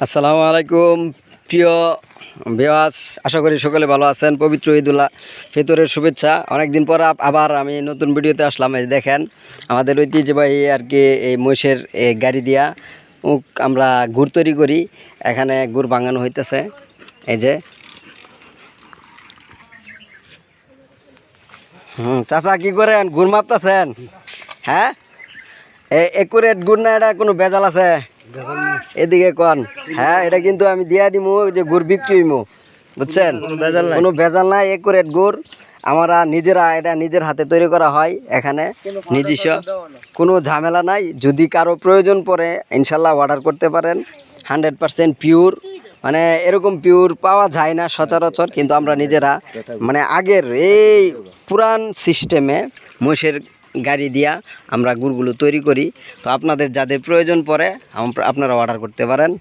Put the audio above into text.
আসসালামু আলাইকুম প্রিয় ভিউয়ার্স, আশা করি সকলে ভালো আছেন। পবিত্র ঈদুল ফিতরের শুভেচ্ছা। অনেক দিন পর আবার আমি নতুন ভিডিওতে আসলাম। এই দেখেন আমাদের ঐতিহ্যবাহী আর কি এই মহিষের গাড়ি দিয়া আমরা গুড় তৈরি করি। এখানে গুড় ভাঙানো হইতেছে। এই যে চাচা কি করেন? গুড় মাপতেছেন? হ্যাঁ, একুরেট গুড় না? এটা কোনো ভেজাল আছে? এদিকে কন। হ্যাঁ, এটা কিন্তু আমি দিয়া দিমু যে গুড় বিক্রি হইমু, বুঝছেন? কোনো ভেজাল নাই, একুরেট গুড়। আমরা নিজেরা এটা নিজের হাতে তৈরি করা হয়। এখানে নিজস্ব কোনো ঝামেলা নাই। যদি কারো প্রয়োজন পড়ে ইনশাল্লাহ অর্ডার করতে পারেন। 100% পিওর, মানে এরকম পিওর পাওয়া যায় না সচরাচর। কিন্তু আমরা নিজেরা মানে আগের এই পুরান সিস্টেমে মহিষের গাড়ি দিয়া আমরা গুড়গুলো তৈরি করি। তো আপনাদের যাদের প্রয়োজন পড়ে আপনারা অর্ডার করতে পারেন।